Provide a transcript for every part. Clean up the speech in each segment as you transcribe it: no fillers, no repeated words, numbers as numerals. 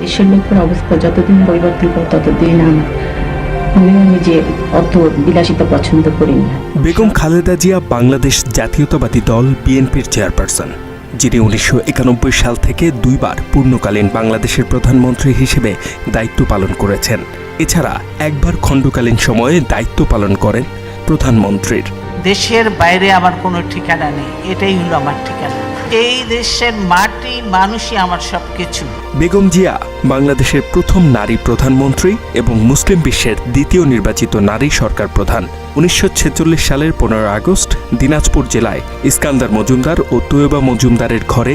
দেশের লোকের অবস্থা যতদিন পরিবর্তিত ততদিন আমি নিজে অত বিলাসিতা পছন্দ করি না। বেগম খালেদা জিয়া বাংলাদেশ জাতীয়তাবাদী দল বিএনপির চেয়ারপারসন, যিনি 1991 সাল থেকে দুইবার পূর্ণকালীন বাংলাদেশের প্রধানমন্ত্রী হিসেবে দায়িত্ব পালন করেছেন। এছাড়া একবার খণ্ডকালীন সময়ে দায়িত্ব পালন করেন প্রধানমন্ত্রীর। দেশের বাইরে আমার কোনো ঠিকানা নেই, এটাই হলো আমার ঠিকানা। এই দেশের মাটি মানুষই আমার সবকিছু। বেগম জিয়া বাংলাদেশের প্রথম নারী প্রধানমন্ত্রী এবং মুসলিম বিশ্বের দ্বিতীয় নির্বাচিত নারী সরকার প্রধান। 1946 সালের 15 আগস্ট দিনাজপুর জেলায় ইস্কান্দার মজুমদার ও তৈয়বা মজুমদারের ঘরে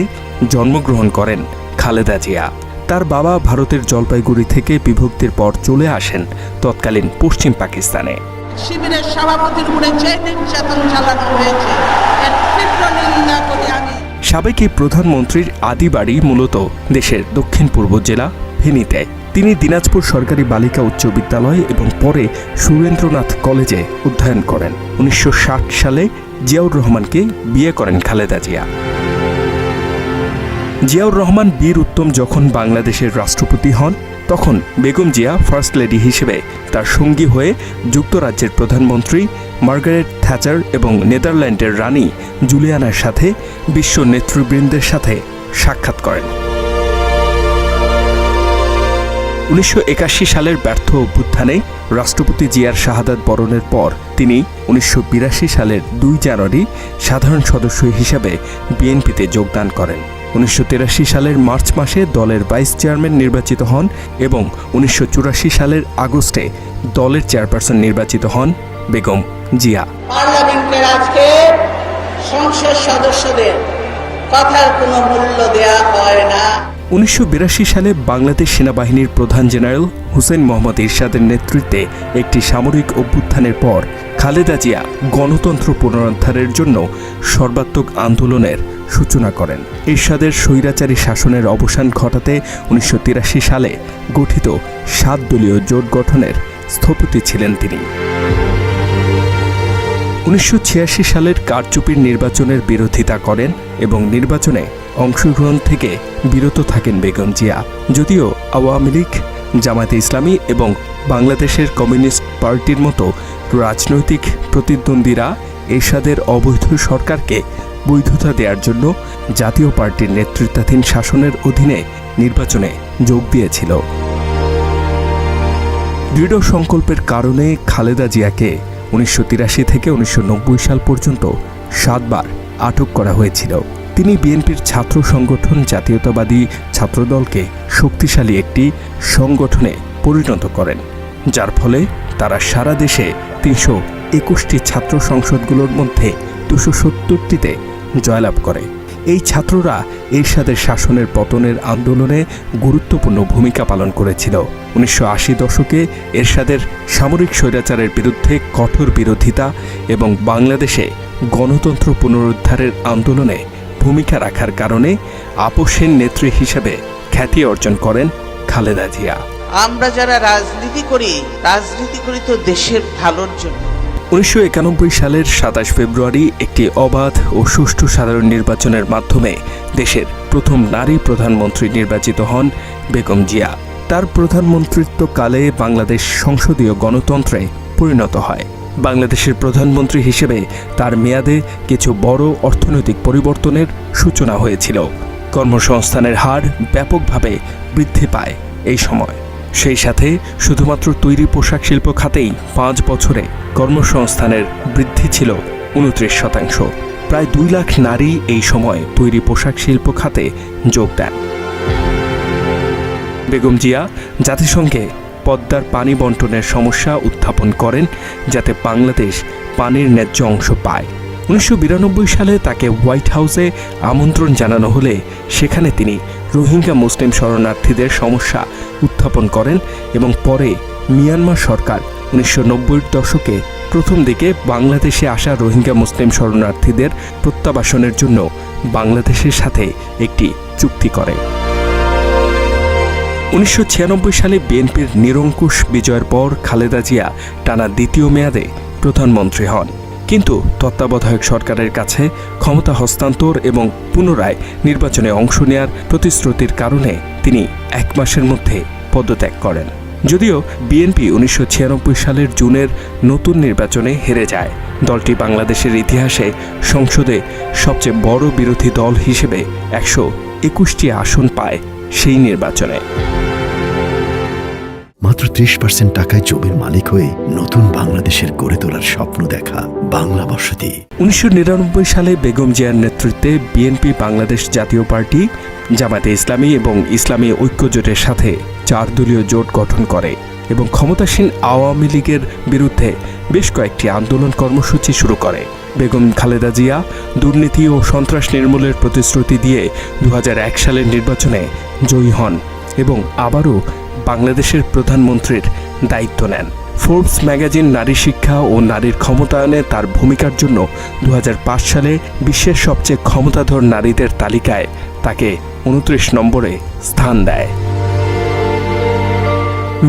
জন্মগ্রহণ করেন খালেদা জিয়া। তার বাবা ভারতের জলপাইগুড়ি থেকে বিভক্তির পর চলে আসেন তৎকালীন পশ্চিম পাকিস্তানে। শিবিরের সভাপতির উপরে যে নির্যাতন চালানো হয়েছে এর তীব্র নিন্দা করি আমি। সাবেক এই প্রধানমন্ত্রীর আদি বাড়ি মূলত দেশের দক্ষিণ পূর্ব জেলা ফেনীতে। তিনি দিনাজপুর সরকারি বালিকা উচ্চ বিদ্যালয় এবং পরে সুরেন্দ্রনাথ কলেজে অধ্যয়ন করেন। 1960 সালে জিয়াউর রহমানকে বিয়ে করেন খালেদা জিয়া। জিয়াউর রহমান বীর উত্তম যখন বাংলাদেশের রাষ্ট্রপতি হন, তখন বেগম জিয়া ফার্স্ট লেডি হিসেবে তার সঙ্গী হয়ে যুক্তরাজ্যের প্রধানমন্ত্রী মার্গারেট থ্যাচার এবং নেদারল্যান্ডের রানী জুলিয়ানার সাথে বিশ্ব নেতৃবৃন্দের সাথে সাক্ষাৎ করেন। 1981 সালের ব্যর্থ অভ্যুত্থানে রাষ্ট্রপতি জিয়ার শাহাদাত বরণের পর তিনি 1982 সালের 2 জানুয়ারি সাধারণ সদস্য হিসেবে বিএনপিতে যোগদান করেন। 1983 সালের মার্চ মাসে দলের ভাইস চেয়ারম্যান নির্বাচিত হন এবং 1984 সালের আগস্টে দলের চেয়ারপারসন নির্বাচিত হন বেগম জিয়া। পার্লামেন্টের আজকে সংসদ সদস্যদের কথার কোনো মূল্য দেয়া হয় না। 1982 সালে বাংলাদেশ সেনাবাহিনীর প্রধান জেনারেল হুসেইন মোহাম্মদ এরশাদের নেতৃত্বে একটি সামরিক অভ্যুত্থানের পর খালেদা জিয়া গণতন্ত্র পুনরুদ্ধারের জন্য সর্বাত্মক আন্দোলনের সূচনা করেন। এরশাদের স্বৈরাচারী শাসনের অবসান ঘটাতে 1983 সালে গঠিত 7 দলীয় জোট গঠনের স্থপতি ছিলেন তিনি। 1986 সালের কারচুপির নির্বাচনের বিরোধিতা করেন এবং নির্বাচনে অংশগ্রহণ থেকে বিরত থাকেন বেগম জিয়া। যদিও আওয়ামী লীগ, জামায়াতে ইসলামী এবং বাংলাদেশের কমিউনিস্ট পার্টির মতো রাজনৈতিক প্রতিদ্বন্দ্বীরা এরশাদের অবৈধ সরকারকে বৈধতা দেওয়ার জন্য জাতীয় পার্টির নেতৃত্বাধীন শাসনের অধীনে নির্বাচনে যোগ দিয়েছিল। দৃঢ় সংকল্পের কারণে খালেদা জিয়াকে 1983 থেকে 1990 সাল পর্যন্ত 7 বার আটক করা হয়েছিল। তিনি বিএনপির ছাত্র সংগঠন জাতীয়তাবাদী ছাত্রদলকে শক্তিশালী একটি সংগঠনে পরিণত করেন, যার ফলে তারা সারা দেশে 321টি ছাত্র সংসদগুলোর মধ্যে 270টিতে জয়লাভ করে। এই ছাত্ররা এরশাদের শাসনের পতনের আন্দোলনে গুরুত্বপূর্ণ ভূমিকা পালন করেছিল। 1980 দশকে এরশাদের সামরিক স্বৈরাচারের বিরুদ্ধে কঠোর বিরোধিতা এবং বাংলাদেশে গণতন্ত্র পুনরুদ্ধারের আন্দোলনে ভূমিকা রাখার কারণে আপোষহীন নেত্রী হিসেবে খ্যাতি অর্জন করেন খালেদা জিয়া। আমরা যারা রাজনীতি করি তো দেশের ভালোর জন্য। 1991 সালের 27 ফেব্রুয়ারি একটি অবাধ ও সুষ্ঠু সাধারণ নির্বাচনের মাধ্যমে দেশের প্রথম নারী প্রধানমন্ত্রী নির্বাচিত হন বেগম জিয়া। তার প্রধানমন্ত্রিত্বকালে বাংলাদেশ সংসদীয় গণতন্ত্রে পরিণত হয়। বাংলাদেশের প্রধানমন্ত্রী হিসেবে তার মেয়াদে কিছু বড় অর্থনৈতিক পরিবর্তনের সূচনা হয়েছিল। কর্মসংস্থানের হার ব্যাপকভাবে বৃদ্ধি পায় এই সময়। সেই সাথে শুধুমাত্র তৈরি পোশাক শিল্প খাতেই 5 বছরে কর্মসংস্থানের বৃদ্ধি ছিল 29%। প্রায় 2 লাখ নারী এই সময় তৈরি পোশাক শিল্প খাতে যোগ দেন। বেগম জিয়া জাতিসংঘে পদ্মার পানি বন্টনের সমস্যা উত্থাপন করেন, যাতে বাংলাদেশ পানির ন্যায্য অংশ পায়। 1992 সালে তাকে হোয়াইট হাউসে আমন্ত্রণ জানানো হলে সেখানে তিনি রোহিঙ্গা মুসলিম শরণার্থীদের সমস্যা উত্থাপন করেন এবং পরে মিয়ানমার সরকার 1990-এর দশকে প্রথম দিকে বাংলাদেশে আসা রোহিঙ্গা মুসলিম শরণার্থীদের প্রত্যাবাসনের জন্য বাংলাদেশের সাথে একটি চুক্তি করে। 1996 সালে বিএনপির নিরঙ্কুশ বিজয়ের পর খালেদা জিয়া টানা দ্বিতীয় মেয়াদে প্রধানমন্ত্রী হন। কিন্তু তত্ত্বাবধায়ক সরকারের কাছে ক্ষমতা হস্তান্তর এবং পুনরায় নির্বাচনে অংশ নেয়ার প্রতিশ্রুতির কারণে তিনি 1 মাসের মধ্যে পদত্যাগ করেন। যদিও বিএনপি 1996 সালের জুনের নতুন নির্বাচনে হেরে যায়। দলটি বাংলাদেশের ইতিহাসে সংসদে সবচেয়ে বড় বিরোধী দল হিসেবে 121টি আসন পায় সেই নির্বাচনে। মাত্র 30% টাকায় জমির মালিক হয়ে নতুন বাংলাদেশের গড়ে তোলার স্বপ্ন দেখা বাংলা বসতি। 1999 সালে বেগম জিয়ার নেতৃত্বে বিএনপি বাংলাদেশ জাতীয় পার্টি, জামায়াতে ইসলামী এবং ইসলামী ঐক্য জোটের সাথে 4 দলীয় জোট গঠন করে এবং ক্ষমতাসীন আওয়ামী লীগের বিরুদ্ধে বেশ কয়েকটি আন্দোলন কর্মসূচি শুরু করে। বেগম খালেদা জিয়া দুর্নীতি ও সন্ত্রাস নির্মূলের প্রতিশ্রুতি দিয়ে 2001 সালের নির্বাচনে জয়ী হন এবং আবারও বাংলাদেশের প্রধানমন্ত্রীর দায়িত্ব নেন। ফোর্বস ম্যাগাজিন নারী শিক্ষা ও নারীর ক্ষমতায়নে তার ভূমিকার জন্য 2005 সালে বিশ্বের সবচেয়ে ক্ষমতাধর নারীদের তালিকায় তাকে 29 নম্বরে স্থান দেয়।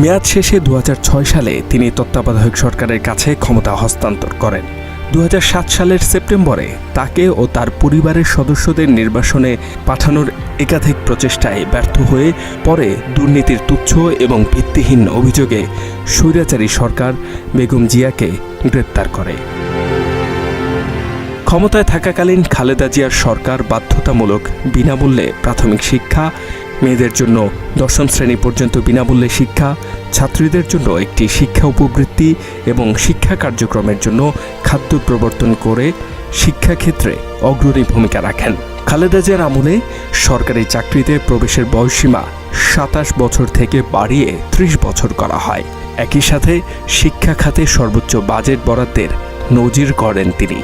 মেয়াদ শেষে 2006 সালে তিনি তত্ত্বাবধায়ক সরকারের কাছে ক্ষমতা হস্তান্তর করেন। 2007 সালের সেপ্টেম্বরে তাকে ও তার পরিবারের সদস্যদের নির্বাসনে পাঠানোর একাধিক প্রচেষ্টায় ব্যর্থ হয়ে পরে দুর্নীতির তুচ্ছ এবং ভিত্তিহীন অভিযোগে স্বৈরাচারী সরকার বেগম জিয়াকে গ্রেপ্তার করে। ক্ষমতায় থাকাকালীন খালেদা জিয়ার সরকার বাধ্যতামূলক বিনামূল্যে প্রাথমিক শিক্ষা, মেয়েদের জন্য 10ম শ্রেণী পর্যন্ত বিনামূল্যে শিক্ষা, ছাত্রীদের জন্য একটি শিক্ষা উপবৃত্তি এবং শিক্ষা কার্যক্রমের জন্য খাদ্য প্রবর্তন করে শিক্ষাক্ষেত্রে অগ্রণী ভূমিকা রাখেন। খালেদা জিয়ার আমলে সরকারি চাকরিতে প্রবেশের বয়সসীমা 27 বছর থেকে বাড়িয়ে 30 বছর করা হয়। একই সাথে শিক্ষা খাতে সর্বোচ্চ বাজেট বরাদ্দের নজির গড়েন তিনি।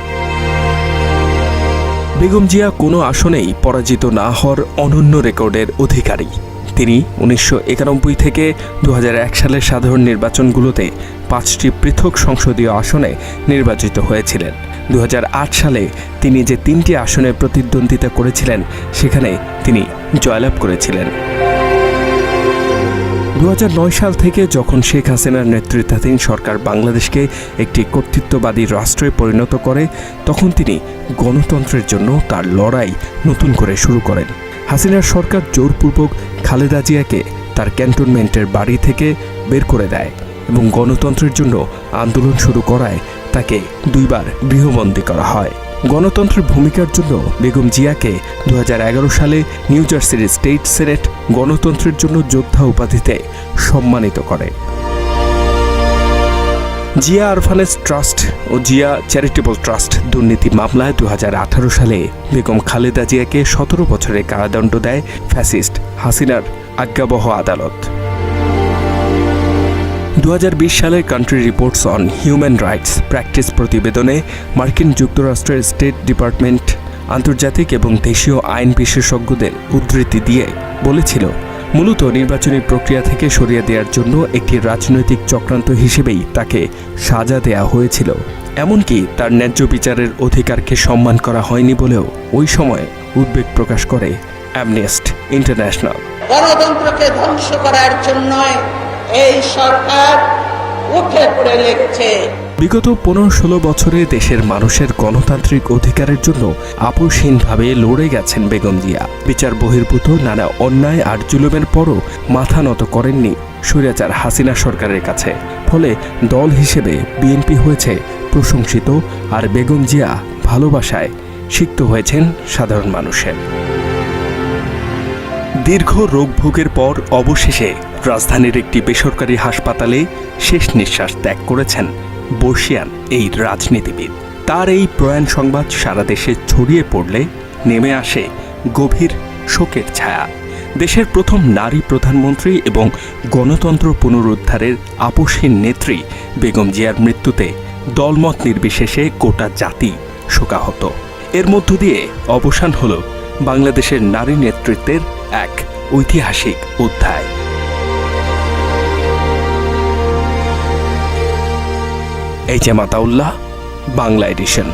বেগম জিয়া কোনো আসনেই পরাজিত না হওয়ার অনন্য রেকর্ডের অধিকারী। তিনি 1991 থেকে 2001 সালের সাধারণ নির্বাচনগুলোতে 5টি পৃথক সংসদীয় আসনে নির্বাচিত হয়েছিলেন। 2008 সালে তিনি যে 3টি আসনে প্রতিদ্বন্দ্বিতা করেছিলেন সেখানে তিনি জয়লাভ করেছিলেন। 2009 সাল থেকে যখন শেখ হাসিনার নেতৃত্বাধীন সরকার বাংলাদেশকে একটি কর্তৃত্ববাদী রাষ্ট্রে পরিণত করে, তখন তিনি গণতন্ত্রের জন্য তার লড়াই নতুন করে শুরু করেন। হাসিনার সরকার জোরপূর্বক খালেদা জিয়াকে তার ক্যান্টনমেন্টের বাড়ি থেকে বের করে দেয় এবং গণতন্ত্রের জন্য আন্দোলন শুরু করায় তাকে 2 বার গৃহবন্দী করা হয়। গণতন্ত্রের ভূমিকার জন্য বেগম জিয়াকে 2011 সালে নিউ জার্সির স্টেট সিনেট গণতন্ত্রের জন্য যোদ্ধা উপাধিতে সম্মানিত করে। জিয়া অরফানেজ ট্রাস্ট ও জিয়া চ্যারিটেবল ট্রাস্ট দুর্নীতি মামলায় 2018 সালে বেগম খালেদা জিয়াকে 17 বছরের কারাদণ্ড দেয় ফ্যাসিস্ট হাসিনার আজ্ঞাবহ আদালত। 2020 সালে country reports on human rights practice প্রতিবেদনে মার্কিন যুক্তরাষ্ট্রের স্টেট ডিপার্টমেন্ট আন্তর্জাতিক এবং দেশীয় আইন বিশেষজ্ঞদের উদ্ধৃতি দিয়ে বলেছিল, মূলত নির্বাচনী প্রক্রিয়া থেকে সরিয়ে দেওয়ার জন্য একটি রাজনৈতিক চক্রান্ত হিসেবেই তাকে সাজা দেয়া হয়েছিল। এমনকি তার ন্যায্য বিচারের অধিকারকে সম্মান করা হয়নি বলেও ওই সময় উদ্বেগ প্রকাশ করে অ্যামনেস্টি ইন্টারন্যাশনাল। গণতন্ত্রকে ধ্বংস করার জন্য এই সরকার উঠে পড়ে লেগেছে। বিগত 15-16 বছরে দেশের মানুষের গণতান্ত্রিক অধিকারের জন্য আপোষহীনভাবে লড়ে গেছেন বেগম জিয়া। বিচার বহির্ভূত নানা অন্যায় আর জুলুমের পরও মাথা নত করেননি স্বৈরাচার হাসিনা সরকারের কাছে। ফলে দল হিসেবে বিএনপি হয়েছে প্রশংসিত, আর বেগম জিয়া ভালোবাসায় সিক্ত হয়েছেন সাধারণ মানুষের। দীর্ঘ রোগভোগের পর অবশেষে রাজধানীর একটি বেসরকারি হাসপাতালে শেষ নিঃশ্বাস ত্যাগ করেছেন বর্ষিয়ান এই রাজনীতিবিদ। তার এই প্রয়াণ সংবাদ সারা দেশে ছড়িয়ে পড়লে নেমে আসে গভীর শোকের ছায়া। দেশের প্রথম নারী প্রধানমন্ত্রী এবং গণতন্ত্র পুনরুদ্ধারের আপোষহীন নেত্রী বেগম জিয়ার মৃত্যুতে দলমত নির্বিশেষে গোটা জাতি শোকাহত। এর মধ্য দিয়ে অবসান হল বাংলাদেশের নারী নেতৃত্বের এক ঐতিহাসিক অধ্যায়। H M Ataullah, Bangla addition.